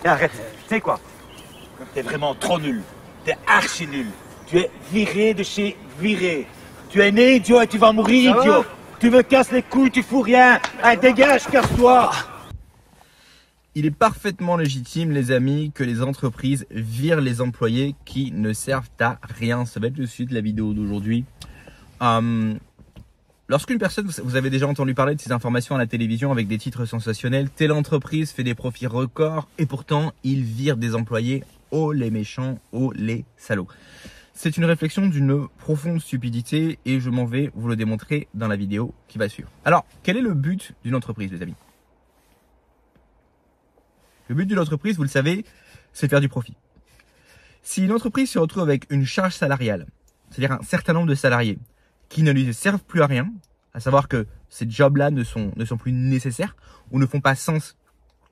Et arrête, tu sais quoi? T'es vraiment trop nul. T'es archi nul. Tu es viré de chez viré. Tu es né idiot et tu vas mourir idiot. Tu me casses les couilles, tu fous rien. Allez, dégage, casse-toi. Il est parfaitement légitime, les amis, que les entreprises virent les employés qui ne servent à rien. Ça va être le sujet de la vidéo d'aujourd'hui. Lorsqu'une personne, vous avez déjà entendu parler de ces informations à la télévision avec des titres sensationnels, telle entreprise fait des profits records et pourtant ils virent des employés. Oh les méchants, oh les salauds. C'est une réflexion d'une profonde stupidité et je m'en vais vous le démontrer dans la vidéo qui va suivre. Alors, quel est le but d'une entreprise, les amis? Le but d'une entreprise, vous le savez, c'est de faire du profit. Si une entreprise se retrouve avec une charge salariale, c'est-à-dire un certain nombre de salariés qui ne lui servent plus à rien, à savoir que ces jobs-là ne sont plus nécessaires ou ne font pas sens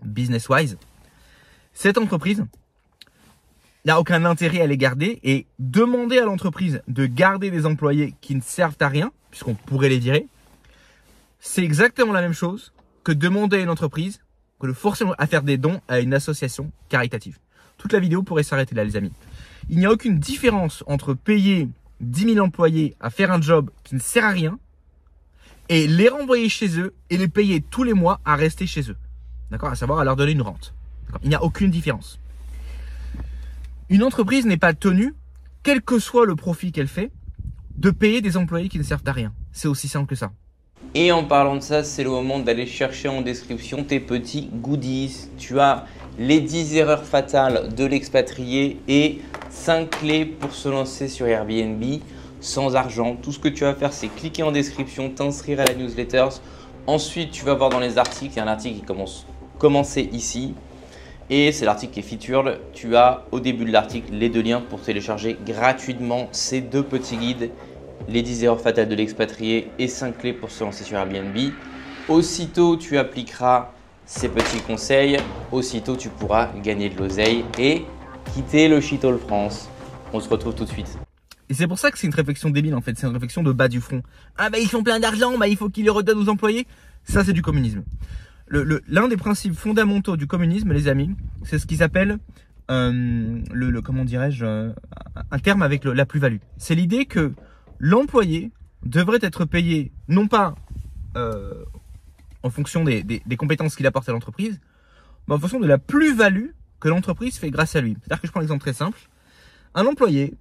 business-wise, cette entreprise n'a aucun intérêt à les garder et demander à l'entreprise de garder des employés qui ne servent à rien, puisqu'on pourrait les virer, c'est exactement la même chose que demander à une entreprise que de forcer à faire des dons à une association caritative. Toute la vidéo pourrait s'arrêter là, les amis. Il n'y a aucune différence entre payer 10 000 employés à faire un job qui ne sert à rien et les renvoyer chez eux et les payer tous les mois à rester chez eux. D'accord? À savoir à leur donner une rente. Il n'y a aucune différence. Une entreprise n'est pas tenue, quel que soit le profit qu'elle fait, de payer des employés qui ne servent à rien. C'est aussi simple que ça. Et en parlant de ça, c'est le moment d'aller chercher en description tes petits goodies. Tu as les 10 erreurs fatales de l'expatrié et 5 clés pour se lancer sur Airbnb sans argent. Tout ce que tu vas faire, c'est cliquer en description, t'inscrire à la newsletter. Ensuite, tu vas voir dans les articles, il y a un article qui commencer ici. Et c'est l'article qui est featured. Tu as au début de l'article les 2 liens pour télécharger gratuitement ces 2 petits guides. Les 10 erreurs fatales de l'expatrié et 5 clés pour se lancer sur Airbnb. Aussitôt tu appliqueras ces petits conseils, aussitôt tu pourras gagner de l'oseille et quitter le shithole France. On se retrouve tout de suite. Et c'est pour ça que c'est une réflexion débile en fait, c'est une réflexion de bas du front. Ah bah ils font plein d'argent, bah il faut qu'ils les redonnent aux employés. Ça c'est du communisme. L'un des principes fondamentaux du communisme, les amis, c'est ce qu'ils appellent comment dirais-je, un terme avec la plus-value. C'est l'idée que l'employé devrait être payé non pas en fonction des compétences qu'il apporte à l'entreprise, mais en fonction de la plus-value que l'entreprise fait grâce à lui. C'est-à-dire que je prends l'exemple très simple. Un employé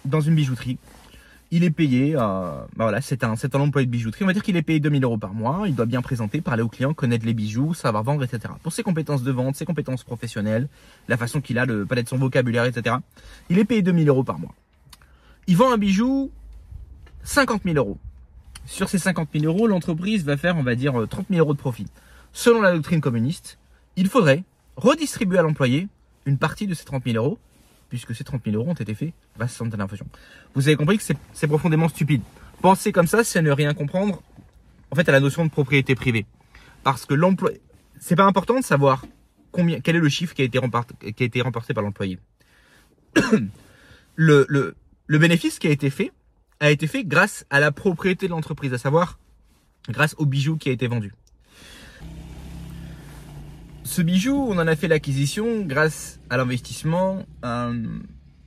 dans une bijouterie, il est payé, voilà, c'est un employé de bijouterie, on va dire qu'il est payé 2 000 € par mois, il doit bien présenter, parler aux clients, connaître les bijoux, savoir vendre, etc. Pour ses compétences de vente, ses compétences professionnelles, la façon qu'il a de connaître son vocabulaire, etc. Il est payé 2 000 € par mois. Il vend un bijou 50 000 €. Sur ces 50 000 €, l'entreprise va faire, on va dire, 30 000 € de profit. Selon la doctrine communiste, il faudrait redistribuer à l'employé une partie de ces 30 000 €, puisque ces 30 000 € ont été faits grâce à l'inflation. Vous avez compris que c'est profondément stupide. Penser comme ça, c'est ne rien comprendre, en fait, à la notion de propriété privée. Parce que l'employé, c'est pas important de savoir quel est le chiffre qui a été remporté par l'employé. Le bénéfice qui a été fait grâce à la propriété de l'entreprise, à savoir grâce au bijou qui a été vendu. Ce bijou, on en a fait l'acquisition grâce à l'investissement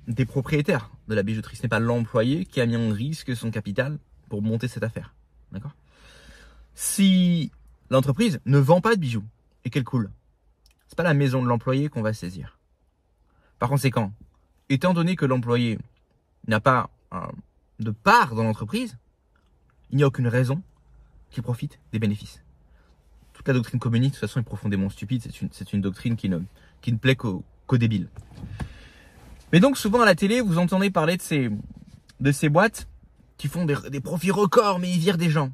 des propriétaires de la bijouterie. Ce n'est pas l'employé qui a mis en risque son capital pour monter cette affaire. D'accord ? Si l'entreprise ne vend pas de bijoux et qu'elle coule, c'est pas la maison de l'employé qu'on va saisir. Par conséquent, étant donné que l'employé n'a pas de part dans l'entreprise, il n'y a aucune raison qu'il profite des bénéfices. Toute la doctrine communiste, de toute façon, est profondément stupide. C'est une doctrine qui ne plaît qu'aux débiles. Mais donc, souvent à la télé, vous entendez parler de ces boîtes qui font des profits records, mais ils virent des gens.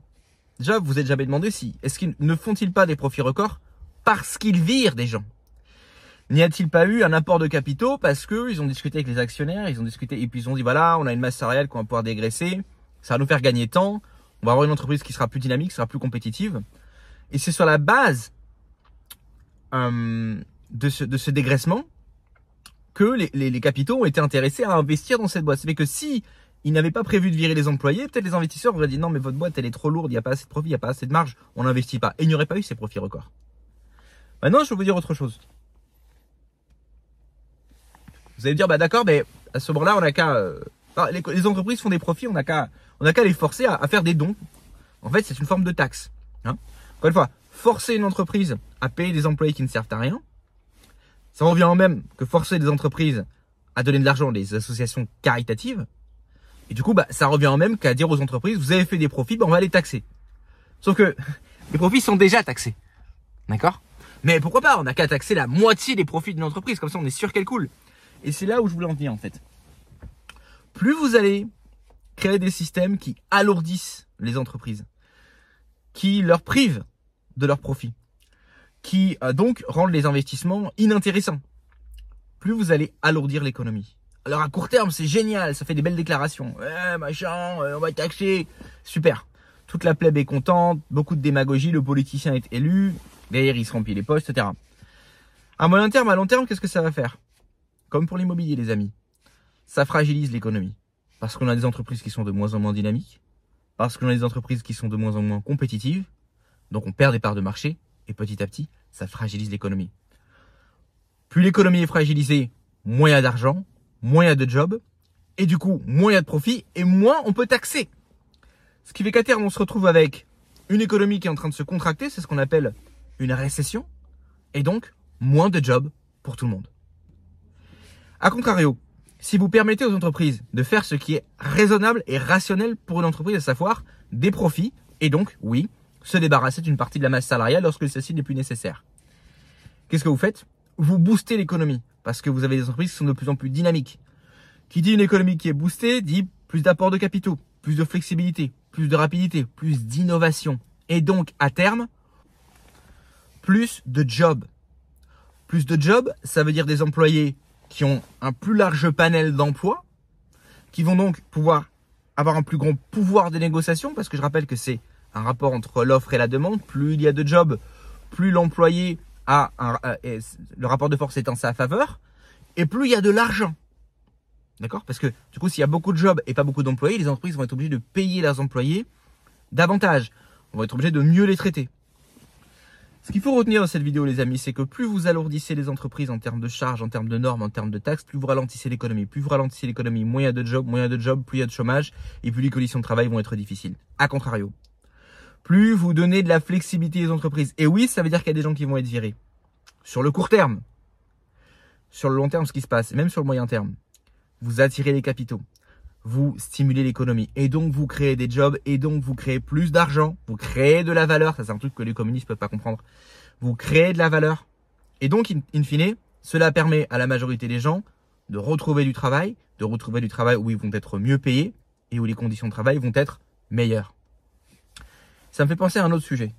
Déjà, vous vous êtes jamais demandé est-ce qu'ils ne font-ils pas des profits records parce qu'ils virent des gens? N'y a-t-il pas eu un apport de capitaux parce qu'ils ont discuté avec les actionnaires, ils ont discuté et puis ils ont dit voilà, on a une masse salariale qu'on va pouvoir dégraisser, ça va nous faire gagner temps, on va avoir une entreprise qui sera plus dynamique, qui sera plus compétitive. Et c'est sur la base de ce dégraissement que les capitaux ont été intéressés à investir dans cette boîte. C'est-à-dire que si ils n'avaient pas prévu de virer les employés, peut-être les investisseurs auraient dit non mais votre boîte elle est trop lourde, il n'y a pas assez de profit, il n'y a pas assez de marge, on n'investit pas. Et il n'y aurait pas eu ces profits records. Maintenant je vais vous dire autre chose. allez me dire, bah d'accord, mais à ce moment-là, on n'a qu'à... les entreprises font des profits, on n'a qu'à les forcer à faire des dons. En fait, c'est une forme de taxe. Hein. Encore une fois, forcer une entreprise à payer des employés qui ne servent à rien, ça revient en même que forcer des entreprises à donner de l'argent à des associations caritatives. Et du coup, bah, ça revient en même qu'à dire aux entreprises, vous avez fait des profits, bah, on va les taxer. Sauf que les profits sont déjà taxés. D'accord? Mais pourquoi pas? On n'a qu'à taxer la moitié des profits d'une entreprise. Comme ça, on est sûr qu'elle coule. Et c'est là où je voulais en venir, en fait. Plus vous allez créer des systèmes qui alourdissent les entreprises, qui leur privent de leurs profits, qui donc rendent les investissements inintéressants, plus vous allez alourdir l'économie. Alors à court terme, c'est génial, ça fait des belles déclarations. Ouais, machin, on va taxer. Super. Toute la plèbe est contente, beaucoup de démagogie, le politicien est élu, derrière il se remplit les poches, etc. À moyen terme, à long terme, qu'est-ce que ça va faire? Comme pour l'immobilier, les amis. Ça fragilise l'économie. Parce qu'on a des entreprises qui sont de moins en moins dynamiques, parce qu'on a des entreprises qui sont de moins en moins compétitives, donc on perd des parts de marché, et petit à petit, ça fragilise l'économie. Plus l'économie est fragilisée, moins il y a d'argent, moins il y a de jobs, et du coup, moins il y a de profit, et moins on peut taxer. Ce qui fait qu'à terme, on se retrouve avec une économie qui est en train de se contracter, c'est ce qu'on appelle une récession, et donc moins de jobs pour tout le monde. A contrario, si vous permettez aux entreprises de faire ce qui est raisonnable et rationnel pour une entreprise, à savoir des profits, et donc, oui, se débarrasser d'une partie de la masse salariale lorsque celle-ci n'est plus nécessaire. Qu'est-ce que vous faites? Vous boostez l'économie, parce que vous avez des entreprises qui sont de plus en plus dynamiques. Qui dit une économie qui est boostée, dit plus d'apport de capitaux, plus de flexibilité, plus de rapidité, plus d'innovation. Et donc, à terme, plus de jobs. Plus de jobs, ça veut dire des employés qui ont un plus large panel d'emplois, qui vont donc pouvoir avoir un plus grand pouvoir de négociation, parce que je rappelle que c'est un rapport entre l'offre et la demande. Plus il y a de jobs, plus l'employé a le rapport de force est en sa faveur, et plus il y a de l'argent. D'accord? Parce que du coup, s'il y a beaucoup de jobs et pas beaucoup d'employés, les entreprises vont être obligées de payer leurs employés davantage. On va être obligé de mieux les traiter. Ce qu'il faut retenir dans cette vidéo, les amis, c'est que plus vous alourdissez les entreprises en termes de charges, en termes de normes, en termes de taxes, plus vous ralentissez l'économie. Plus vous ralentissez l'économie, moins il y a de jobs, plus il y a de chômage, et plus les conditions de travail vont être difficiles. A contrario, plus vous donnez de la flexibilité aux entreprises. Et oui, ça veut dire qu'il y a des gens qui vont être virés. Sur le court terme, sur le long terme, ce qui se passe, et même sur le moyen terme, vous attirez les capitaux, vous stimulez l'économie, et donc vous créez des jobs, et donc vous créez plus d'argent, vous créez de la valeur. Ça, c'est un truc que les communistes ne peuvent pas comprendre. Vous créez de la valeur, et donc, in fine, cela permet à la majorité des gens de retrouver du travail où ils vont être mieux payés, et où les conditions de travail vont être meilleures. Ça me fait penser à un autre sujet.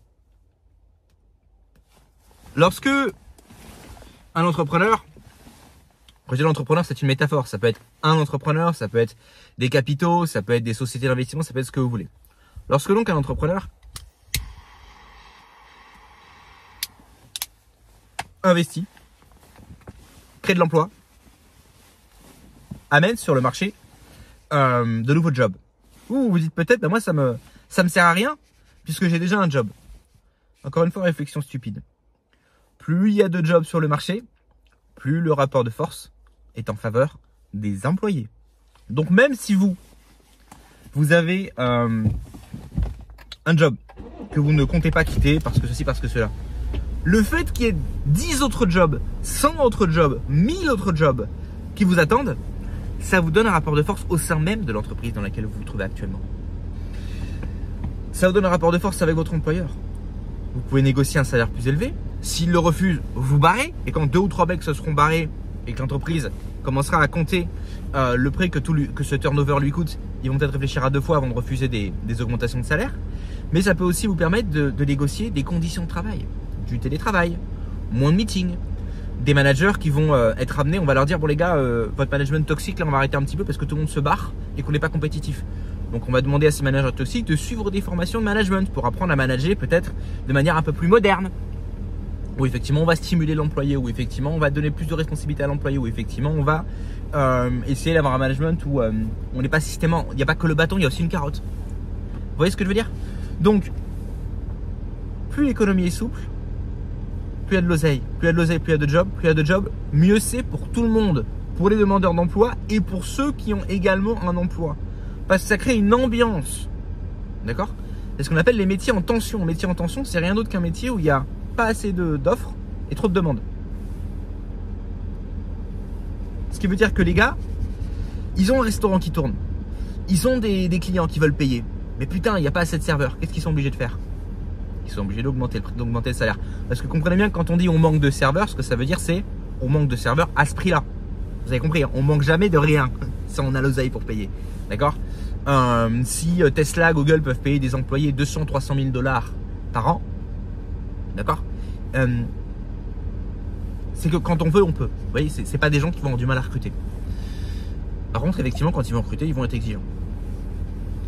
Lorsque un entrepreneur, quand je dis l'entrepreneur, c'est une métaphore. Ça peut être un entrepreneur, ça peut être des capitaux, ça peut être des sociétés d'investissement, ça peut être ce que vous voulez. Lorsque donc un entrepreneur investit, crée de l'emploi, amène sur le marché de nouveaux jobs. Vous vous dites peut-être, bah moi ça me sert à rien puisque j'ai déjà un job. Encore une fois, réflexion stupide. Plus il y a de jobs sur le marché, plus le rapport de force est en faveur des employés. Donc même si vous avez un job que vous ne comptez pas quitter parce que ceci, parce que cela, le fait qu'il y ait 10 autres jobs, 100 autres jobs, 1000 autres jobs qui vous attendent, ça vous donne un rapport de force au sein même de l'entreprise dans laquelle vous vous trouvez actuellement. Ça vous donne un rapport de force avec votre employeur. Vous pouvez négocier un salaire plus élevé. S'il le refuse, vous barrez. Et quand 2 ou 3 mecs se seront barrés et que l'entreprise commencera à compter le prix que ce turnover lui coûte, ils vont peut-être réfléchir à 2 fois avant de refuser des augmentations de salaire. Mais ça peut aussi vous permettre de négocier des conditions de travail, du télétravail, moins de meetings, des managers qui vont être amenés, on va leur dire, bon les gars, votre management toxique, là on va arrêter un petit peu parce que tout le monde se barre et qu'on n'est pas compétitif. Donc on va demander à ces managers toxiques de suivre des formations de management pour apprendre à manager peut-être de manière un peu plus moderne. Où effectivement on va stimuler l'employé, où effectivement on va donner plus de responsabilité à l'employé, où effectivement on va essayer d'avoir un management où on n'est pas systématique, il n'y a pas que le bâton, il y a aussi une carotte. Vous voyez ce que je veux dire? Donc, plus l'économie est souple, plus il y a de l'oseille, plus il y a de l'oseille, plus il y a de jobs, mieux c'est pour tout le monde. pour les demandeurs d'emploi et pour ceux qui ont également un emploi. Parce que ça crée une ambiance. D'accord? C'est ce qu'on appelle les métiers en tension. Métier en tension, c'est rien d'autre qu'un métier où il n'y a pas assez d'offres et trop de demandes. Ce qui veut dire que les gars, ils ont un restaurant qui tourne. Ils ont des clients qui veulent payer. Mais putain, il n'y a pas assez de serveurs. Qu'est-ce qu'ils sont obligés de faire? Ils sont obligés d'augmenter le salaire. Parce que comprenez bien que quand on dit on manque de serveurs, ce que ça veut dire c'est on manque de serveurs à ce prix-là. Vous avez compris, hein, on manque jamais de rien si on a l'oseille pour payer. D'accord? Si Tesla, Google peuvent payer des employés 200-300 000 $ par an, d'accord, c'est que quand on veut, on peut. Vous voyez, c'est pas des gens qui vont avoir du mal à recruter. Par contre, effectivement, quand ils vont recruter, ils vont être exigeants.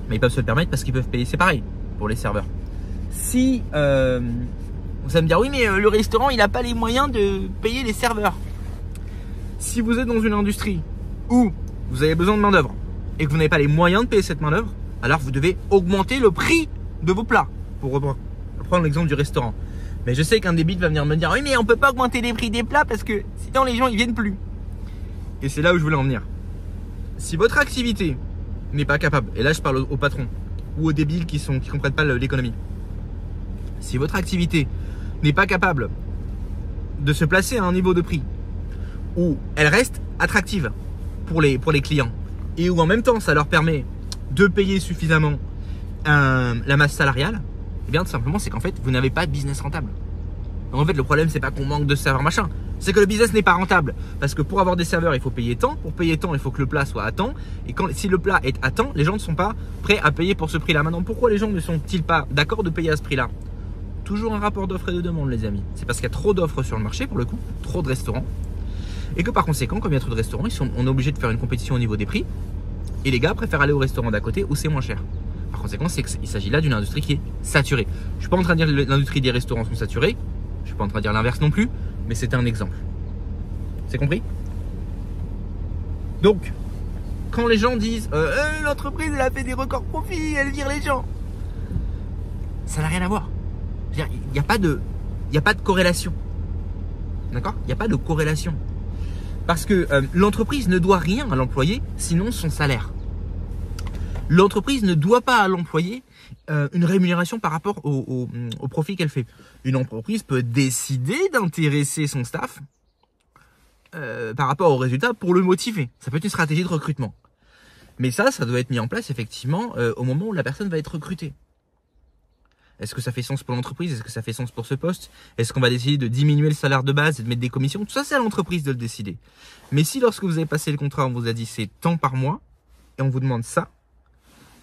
Mais ils peuvent se le permettre parce qu'ils peuvent payer. C'est pareil pour les serveurs. Si vous allez me dire, oui, mais le restaurant, il n'a pas les moyens de payer les serveurs. Si vous êtes dans une industrie où vous avez besoin de main-d'œuvre et que vous n'avez pas les moyens de payer cette main-d'œuvre, alors vous devez augmenter le prix de vos plats. Pour reprendre l'exemple du restaurant. Mais je sais qu'un débile va venir me dire, oui, mais on peut pas augmenter les prix des plats parce que sinon les gens ils viennent plus. Et c'est là où je voulais en venir. Si votre activité n'est pas capable, et là je parle aux patrons ou aux débiles qui comprennent pas l'économie. Si votre activité n'est pas capable de se placer à un niveau de prix où elle reste attractive pour les clients et où en même temps ça leur permet de payer suffisamment la masse salariale, eh bien tout simplement c'est qu'en fait vous n'avez pas de business rentable. Donc, en fait le problème c'est pas qu'on manque de serveurs machin, c'est que le business n'est pas rentable parce que pour avoir des serveurs il faut payer tant, pour payer tant il faut que le plat soit à temps et si le plat est à temps, les gens ne sont pas prêts à payer pour ce prix là. Maintenant pourquoi les gens ne sont-ils pas d'accord de payer à ce prix là? Toujours un rapport d'offre et de demande les amis, c'est parce qu'il y a trop d'offres sur le marché pour le coup, trop de restaurants et que par conséquent comme il y a trop de restaurants on est obligé de faire une compétition au niveau des prix et les gars préfèrent aller au restaurant d'à côté où c'est moins cher. Par conséquent, il s'agit là d'une industrie qui est saturée. Je ne suis pas en train de dire que l'industrie des restaurants sont saturés. Je ne suis pas en train de dire l'inverse non plus. Mais c'est un exemple. C'est compris? Donc, quand les gens disent l'entreprise elle a fait des records profits, elle vire les gens. Ça n'a rien à voir. Il n'y a pas de corrélation. D'accord? Il n'y a pas de corrélation. Parce que l'entreprise ne doit rien à l'employé, sinon son salaire. L'entreprise ne doit pas à l'employé une rémunération par rapport au profit qu'elle fait. Une entreprise peut décider d'intéresser son staff par rapport au résultat pour le motiver. Ça peut être une stratégie de recrutement. Mais ça doit être mis en place effectivement au moment où la personne va être recrutée. Est-ce que ça fait sens pour l'entreprise? Est-ce que ça fait sens pour ce poste? Est-ce qu'on va décider de diminuer le salaire de base et de mettre des commissions? Tout ça, c'est à l'entreprise de le décider. Mais si lorsque vous avez passé le contrat, on vous a dit c'est tant par mois et on vous demande ça,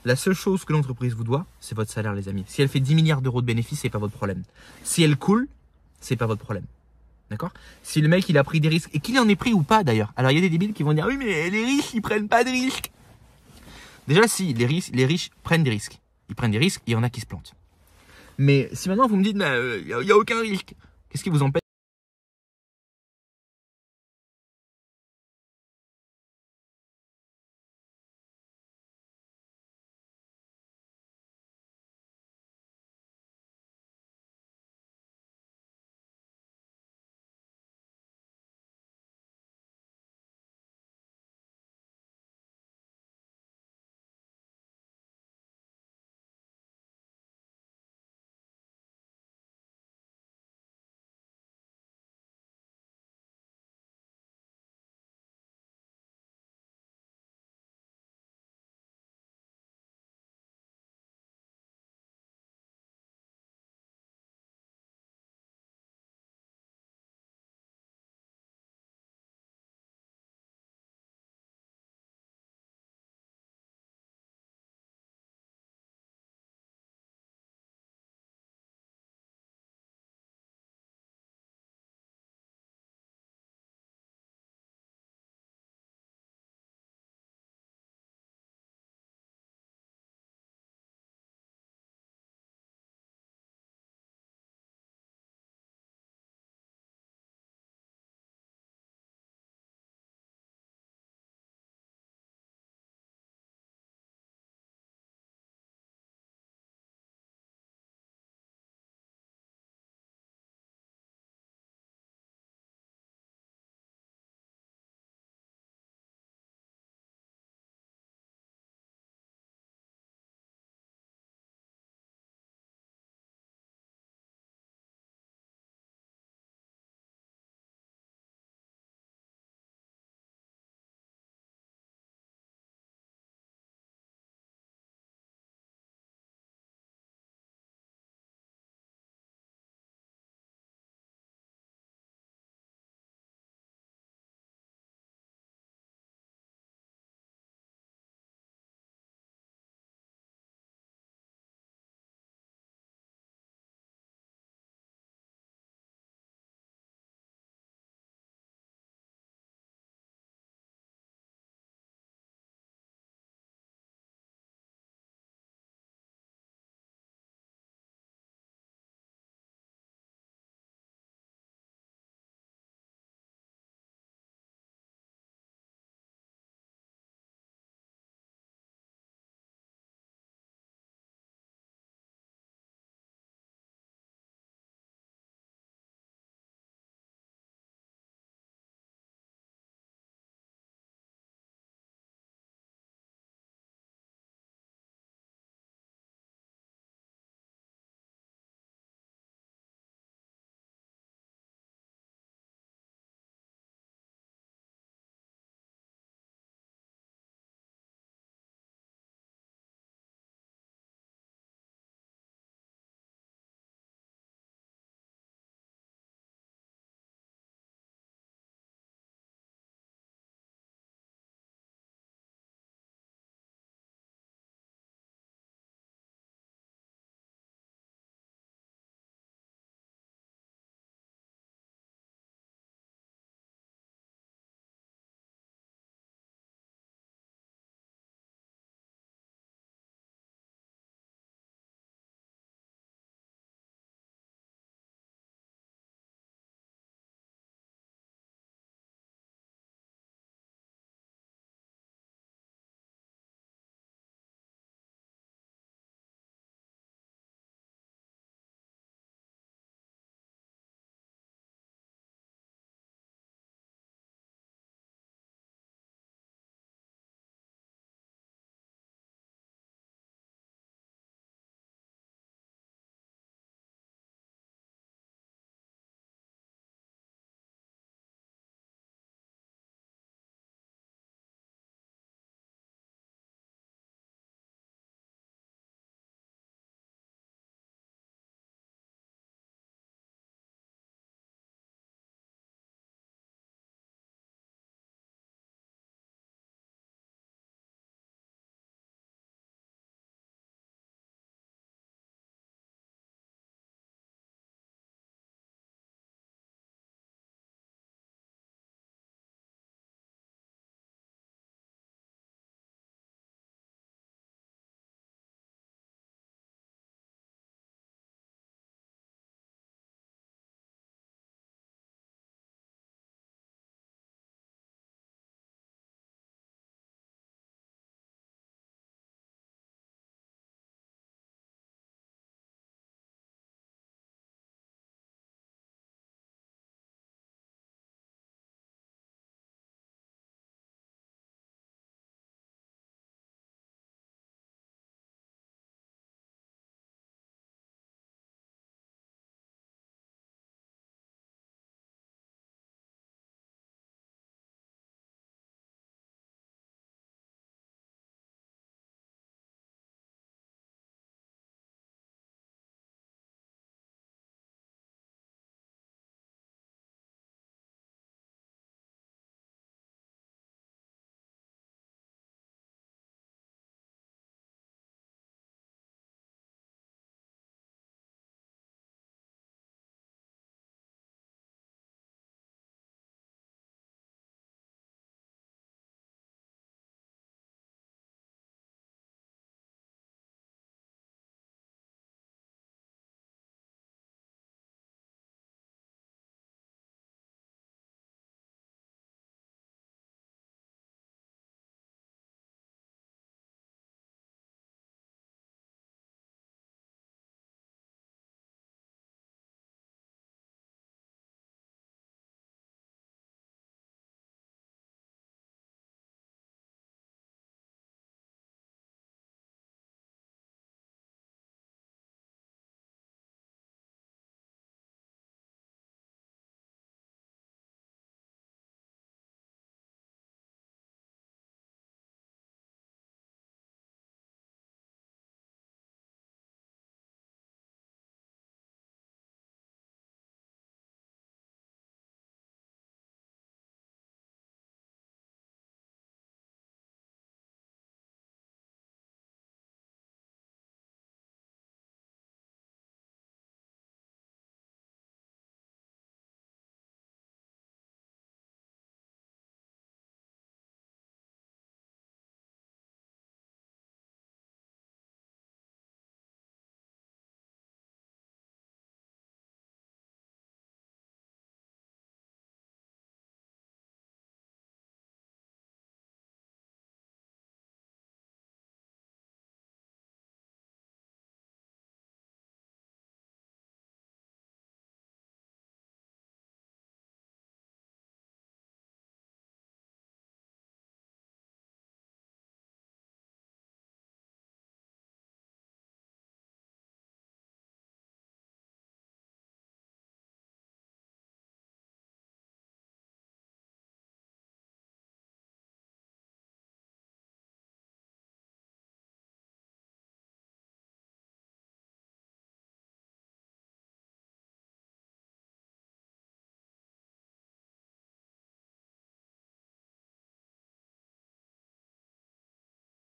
la seule chose que l'entreprise vous doit, c'est votre salaire, les amis. Si elle fait 10 milliards d'euros de bénéfices, c'est pas votre problème. Si elle coule, c'est pas votre problème. D'accord? Si le mec, il a pris des risques, et qu'il en ait pris ou pas d'ailleurs. Alors, il y a des débiles qui vont dire, oui, mais les riches, ils prennent pas de risques. Déjà, si, les riches prennent des risques. Ils prennent des risques, il y en a qui se plantent. Mais si maintenant vous me dites, il n'y a aucun risque, qu'est-ce qui vous empêche